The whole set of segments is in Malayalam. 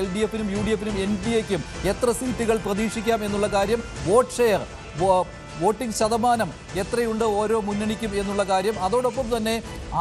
LDF-നും UDF-നും NDA-ക്കും എത്ര സീറ്റുകൾ പ്രതീക്ഷിക്കാം എന്നുള്ള കാര്യം, വോട്ട് ഷെയർ, വോട്ടിംഗ് ശതമാനം എത്രയുണ്ട് ഓരോ മുന്നണിക്കും എന്നുള്ള കാര്യം, അതോടൊപ്പം തന്നെ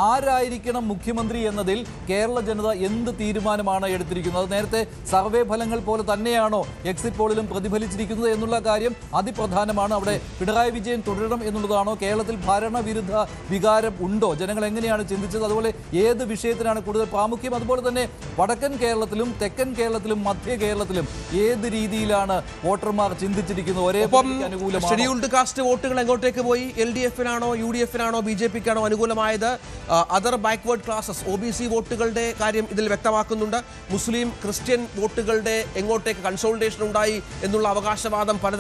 ആരായിരിക്കണം മുഖ്യമന്ത്രി എന്നതിൽ കേരള ജനത എന്ത് തീരുമാനമാണ് എടുത്തിരിക്കുന്നത്, നേരത്തെ സർവേ ഫലങ്ങൾ പോലെ തന്നെയാണോ എക്സിറ്റ് പോളിലും പ്രതിഫലിച്ചിരിക്കുന്നത് എന്നുള്ള കാര്യം അതിപ്രധാനമാണ്. അവിടെ പിണറായി വിജയൻ തുടരണം എന്നുള്ളതാണോ, കേരളത്തിൽ ഭരണവിരുദ്ധ വികാരം ഉണ്ടോ, ജനങ്ങൾ എങ്ങനെയാണ് ചിന്തിച്ചത്, അതുപോലെ ഏത് വിഷയത്തിനാണ് കൂടുതൽ പ്രാമുഖ്യം, അതുപോലെ തന്നെ വടക്കൻ കേരളത്തിലും തെക്കൻ കേരളത്തിലും മധ്യ കേരളത്തിലും ഏത് രീതിയിലാണ് വോട്ടർമാർ ചിന്തിച്ചിരിക്കുന്നത്, ഒരേ അനുകൂലമാണ്. വോട്ടുകൾ എങ്ങോട്ടേക്ക് പോയി? LDF-നാണോ UDF-നാണോ BJP-ക്കാണോ അനുകൂലമായത്? അതർ ബാക്ക്വേർഡ് ക്ലാസസ് OBC വോട്ടുകളുടെ കാര്യം ഇതിൽ വ്യക്തമാക്കുന്നുണ്ട്. മുസ്ലിം ക്രിസ്ത്യൻ വോട്ടുകളുടെ എങ്ങോട്ടേക്ക് കൺസോളിഡേഷൻ ഉണ്ടായി എന്നുള്ള അവകാശവാദം പല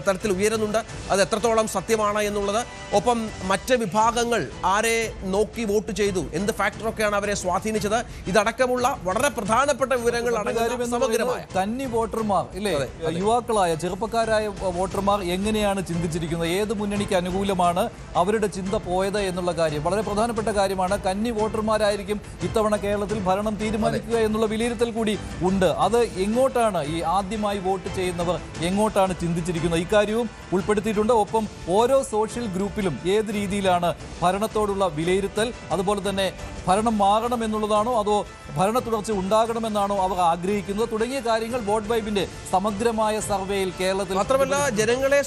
തരത്തിൽ ഉയരുന്നുണ്ട്. അത് എത്രത്തോളം സത്യമാണ് എന്നുള്ളത്. ഒപ്പം മറ്റ് വിഭാഗങ്ങൾ ആരെ നോക്കി വോട്ട് ചെയ്തു, എന്ത് ഫാക്ടറൊക്കെയാണ് അവരെ സ്വാധീനിച്ചത്, ഇതടക്കമുള്ള വളരെ പ്രധാനപ്പെട്ട വിവരങ്ങൾ അടങ്ങുന്ന സമഗ്രമായ കന്നി വോട്ടർമാർ ഇല്ലേ, യുവാക്കളായ ചെറുപ്പക്കാരായ വോട്ടർമാർ എങ്ങനെയാണ് ചിന്തിച്ചിരിക്കുന്നത്, ഏത് മുന്നണിക്ക് അനുകൂലമാണ് അവരുടെ ചിന്ത പോയത് എന്നുള്ള കാര്യം വളരെ പ്രധാനപ്പെട്ട കാര്യമാണ്. കന്നി വോട്ടർമാരായിരിക്കും ഇത്തവണ കേരളത്തിൽ ഭരണം തീരുമാനിക്കുക എന്നുള്ള വിലയിരുത്തൽ കൂടി ഉണ്ട്. അത് എങ്ങോട്ടാണ് ഈ ആദ്യമായി വോട്ട് ചെയ്യുന്നവർ എങ്ങോട്ടാണ് ചിന്തിച്ചിരിക്കുന്നത്, ഇക്കാര്യവും ഉൾപ്പെടുത്തിയിട്ടുണ്ട്. ഒപ്പം ഓരോ സോഷ്യൽ ഗ്രൂപ്പിലും ഏത് രീതിയിലാണ് ഭരണത്തോടുള്ള വിലയിരുത്തൽ, അതുപോലെ തന്നെ ഭരണം മാറണം എന്നുള്ളതാണോ അതോ ഭരണ തുടർച്ച ഉണ്ടാകണമെന്നാണോ അവർ ആഗ്രഹിക്കുന്നത് തുടങ്ങിയ കാര്യങ്ങൾ വോട്ട് വൈബിന്റെ സമഗ്രമായ സർവേയിൽ കേരളത്തിൽ മാത്രമല്ല ജനങ്ങളെ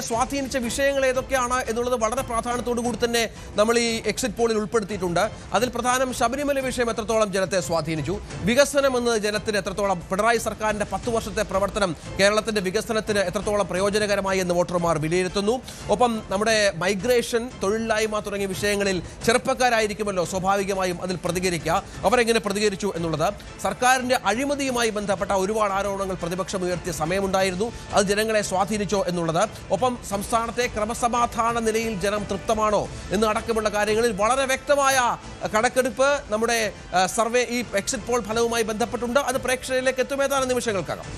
സ്വാധീനിച്ച വിഷയങ്ങൾ ഏതൊക്കെയാണ് എന്നുള്ളത് വളരെ പ്രാധാന്യത്തോടു കൂടി തന്നെ നമ്മൾ ഈ എക്സിറ്റ് പോളിൽ ഉൾപ്പെടുത്തിയിട്ടുണ്ട്. അതിൽ പ്രധാനം ശബരിമല വിഷയം എത്രത്തോളം ജനത്തെ സ്വാധീനിച്ചു, വികസനം എന്നത് ജനത്തിന് എത്രത്തോളം, പിണറായി സർക്കാരിന്റെ 10 വർഷത്തെ പ്രവർത്തനം കേരളത്തിന്റെ വികസനത്തിന് എത്രത്തോളം പ്രയോജനകരമായി എന്ന് വോട്ടർമാർ വിലയിരുത്തുന്നു. ഒപ്പം നമ്മുടെ മൈഗ്രേഷൻ, തൊഴിലില്ലായ്മ തുടങ്ങിയ വിഷയങ്ങളിൽ ചെറുപ്പക്കാരായിരിക്കുമല്ലോ സ്വാഭാവികമായും അതിൽ പ്രതികരിക്കുക, അവരെങ്ങനെ പ്രതികരിച്ചു എന്നുള്ളത്. സർക്കാരിന്റെ അഴിമതിയുമായി ബന്ധപ്പെട്ട ഒരുപാട് ആരോപണങ്ങൾ പ്രതിപക്ഷം ഉയർത്തിയ സമയമുണ്ടായിരുന്നു, അത് ജനങ്ങളെ സ്വാധീനിച്ചോ എന്നുള്ളത്. ഒപ്പം സംസ്ഥാനത്തെ ക്രമസമാധാന നിലയിൽ ജനം തൃപ്തമാണോ എന്ന് അടക്കമുള്ള കാര്യങ്ങളിൽ വളരെ വ്യക്തമായ കണക്കെടുപ്പ് നമ്മുടെ സർവേ ഈ എക്സിറ്റ് പോൾ ഫലവുമായി ബന്ധപ്പെട്ടുണ്ട്. അത് പ്രേക്ഷകരിലേക്ക് എത്തും ഏതാനും നിമിഷങ്ങൾക്കകം.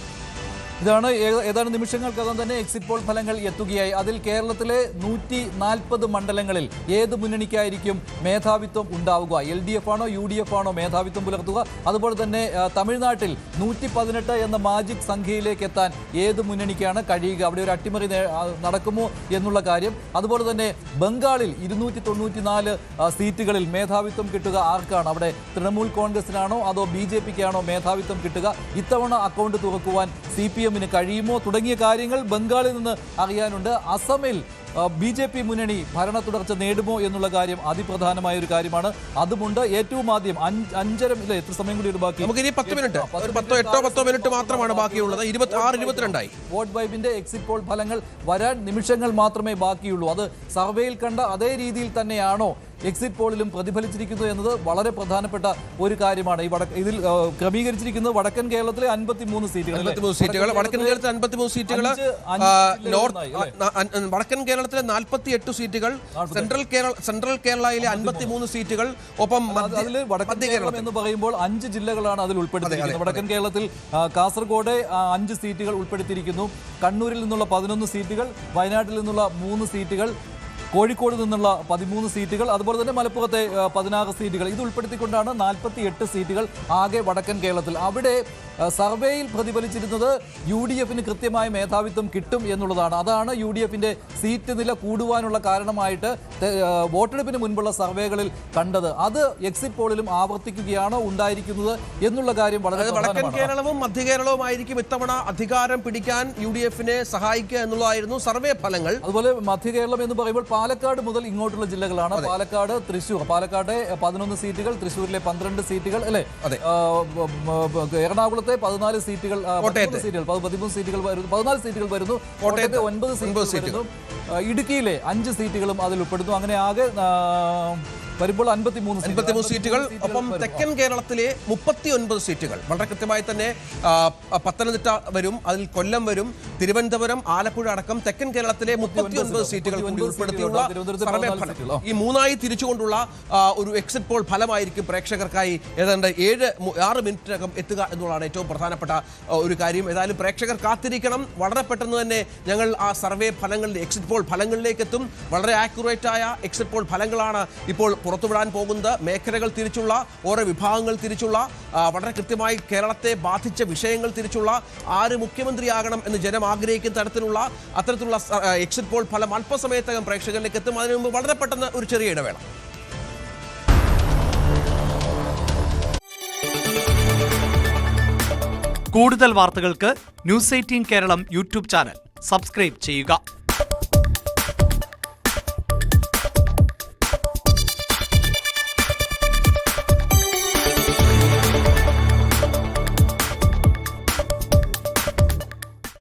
ഇതാണ് ഏതാനും നിമിഷങ്ങൾക്കകം തന്നെ എക്സിറ്റ് പോൾ ഫലങ്ങൾ എത്തുകയായി. അതിൽ കേരളത്തിലെ 140 മണ്ഡലങ്ങളിൽ ഏത് മുന്നണിക്കായിരിക്കും മേധാവിത്വം ഉണ്ടാവുക, LDF ആണോ UDF ആണോ മേധാവിത്വം പുലർത്തുക, അതുപോലെ തന്നെ തമിഴ്നാട്ടിൽ 118 എന്ന മാജിക് സംഖ്യയിലേക്ക് എത്താൻ ഏത് മുന്നണിക്കാണ് കഴിയുക, അവിടെ ഒരു അട്ടിമറി നടക്കുമോ എന്നുള്ള കാര്യം, അതുപോലെ തന്നെ ബംഗാളിൽ 294 സീറ്റുകളിൽ മേധാവിത്വം കിട്ടുക ആർക്കാണ്, അവിടെ തൃണമൂൽ കോൺഗ്രസിനാണോ അതോ BJP-ക്കാണോ മേധാവിത്വം കിട്ടുക, ഇത്തവണ അക്കൗണ്ട് തുറക്കുവാൻ CPM-ന് കഴിയുമോ തുടങ്ങിയ കാര്യങ്ങൾ ബംഗാളിൽ നിന്ന് അറിയാനുണ്ട്. അസമിൽ BJP മുന്നണി ഭരണ തുടർച്ച നേടുമോ എന്നുള്ള കാര്യം അതിപ്രധാനമായ ഒരു കാര്യമാണ്. അതുമുണ്ട്. ഏറ്റവും ആദ്യം 5:30 എത്ര സമയം കൂടി ബാക്കി, നമുക്കിനി 10 മിനിറ്റ് മാത്രമാണ് ബാക്കിയുള്ളത്. 26-22 വോട്ട് വൈബിന്റെ എക്സിറ്റ് പോൾ ഫലങ്ങൾ വരാൻ നിമിഷങ്ങൾ മാത്രമേ ബാക്കിയുള്ളൂ. അത് സർവേയിൽ കണ്ട അതേ രീതിയിൽ തന്നെയാണോ എക്സിറ്റ് പോളിലും പ്രതിഫലിച്ചിരിക്കുന്നു എന്നത് വളരെ പ്രധാനപ്പെട്ട ഒരു കാര്യമാണ്. ഇതിൽ ക്രമീകരിച്ചിരിക്കുന്നത് വടക്കൻ കേരളത്തിലെ 53 സീറ്റുകൾ, വടക്കൻ കേരളത്തിലെ 53 സീറ്റുകൾ, വടക്കൻ കേരളത്തിലെ 48 സീറ്റുകൾ, സെൻട്രൽ കേരളയിലെ 53 സീറ്റുകൾ, ഒപ്പം വടക്കൻ കേരളം എന്ന് പറയുമ്പോൾ 5 ജില്ലകളാണ് അതിൽ ഉൾപ്പെടുത്തിയിരിക്കുന്നത്. വടക്കൻ കേരളത്തിൽ കാസർഗോഡ് 5 സീറ്റുകൾ ഉൾപ്പെടുത്തിയിരിക്കുന്നു, കണ്ണൂരിൽ നിന്നുള്ള 11 സീറ്റുകൾ, വയനാട്ടിൽ നിന്നുള്ള 3 സീറ്റുകൾ, കോഴിക്കോട് നിന്നുള്ള 13 സീറ്റുകൾ, അതുപോലെ തന്നെ മലപ്പുറത്തെ 16 സീറ്റുകൾ. ഇത് ഉൾപ്പെടുത്തിക്കൊണ്ടാണ് 48 സീറ്റുകൾ ആകെ വടക്കൻ കേരളത്തിൽ. അവിടെ സർവേയിൽ പ്രതിഫലിച്ചിരുന്നത് UDF-ന് കൃത്യമായ മേധാവിത്വം കിട്ടും എന്നുള്ളതാണ്. അതാണ് UDF-ന്റെ സീറ്റ് നില കൂടുവാനുള്ള കാരണമായിട്ട് വോട്ടെടുപ്പിന് മുൻപുള്ള സർവേകളിൽ കണ്ടത്. അത് എക്സിറ്റ് പോളിലും ആവർത്തിക്കുകയാണോ ഉണ്ടായിരിക്കുന്നത് എന്നുള്ള കാര്യം വളരെ വടക്കൻ കേരളവും മധ്യ കേരളവുമായിരിക്കും ഇത്തവണ അധികാരം പിടിക്കാൻ UDF-നെ സഹായിക്കുക എന്നുള്ളതായിരുന്നു സർവേ ഫലങ്ങൾ. അതുപോലെ മധ്യ കേരളം എന്ന് പറയുമ്പോൾ പാലക്കാട് മുതൽ ഇങ്ങോട്ടുള്ള ജില്ലകളാണ്. പാലക്കാട്, തൃശ്ശൂർ, പാലക്കാട് 11 സീറ്റുകൾ, തൃശ്ശൂരിലെ 12 സീറ്റുകൾ അല്ലെ, എറണാകുളത്തെ 14 സീറ്റുകൾ, 13 സീറ്റുകൾ വരുന്നു, 14 സീറ്റുകൾ വരുന്നു, കോട്ടയത്തെ 9 സീറ്റുകൾ വരുന്നു, ഇടുക്കിയിലെ 5 സീറ്റുകളും അതിൽ ഉൾപ്പെടുന്നു. അങ്ങനെ ആകെ വരുമ്പോൾ 53 സീറ്റുകൾ. ഒപ്പം തെക്കൻ കേരളത്തിലെ 39 സീറ്റുകൾ വളരെ കൃത്യമായി തന്നെ പത്തനംതിട്ട വരും, അതിൽ കൊല്ലം വരും, തിരുവനന്തപുരം, ആലപ്പുഴ അടക്കം തെക്കൻ കേരളത്തിലെ 39 സീറ്റുകൾ കൂടി ഉൾപ്പെടുത്തിയുള്ള സർവേ ഫലം. ഈ മൂന്നായി തിരിച്ചുകൊണ്ടുള്ള ഒരു എക്സിറ്റ് പോൾ ഫലമായിരിക്കും പ്രേക്ഷകർക്കായി ഏതാണ്ട് 6 മിനിറ്റിനകം എത്തുക എന്നുള്ളതാണ് ഏറ്റവും പ്രധാനപ്പെട്ട ഒരു കാര്യം. ഏതായാലും പ്രേക്ഷകർ കാത്തിരിക്കണം. വളരെ പെട്ടെന്ന് തന്നെ ഞങ്ങൾ ആ സർവേ ഫലങ്ങളിലെ എക്സിറ്റ് പോൾ ഫലങ്ങളിലേക്ക് എത്തും. വളരെ ആക്യുറേറ്റ് ആയ എക്സിറ്റ് പോൾ ഫലങ്ങളാണ് ഇപ്പോൾ പുറത്തുവിടാൻ പോകുന്നത് മേഖലകൾ തിരിച്ചുള്ള, ഓരോ വിഭാഗങ്ങൾ തിരിച്ചുള്ള, വളരെ കൃത്യമായി കേരളത്തെ ബാധിച്ച വിഷയങ്ങൾ തിരിച്ചുള്ള, ആര് മുഖ്യമന്ത്രിയാകണം എന്ന് ജനം ആഗ്രഹിക്കുന്ന തരത്തിലുള്ള അത്തരത്തിലുള്ള എക്സിറ്റ് പോൾ ഫലം അല്പസമയത്തകം പ്രേക്ഷകരിലേക്ക് എത്തും. അതിനു മുമ്പ് വളരെ പെട്ടെന്ന് ഒരു ചെറിയ ഇടവേള. കൂടുതൽ വാർത്തകൾക്ക് news 18 Keralam YouTube channel subscribe ചെയ്യുക.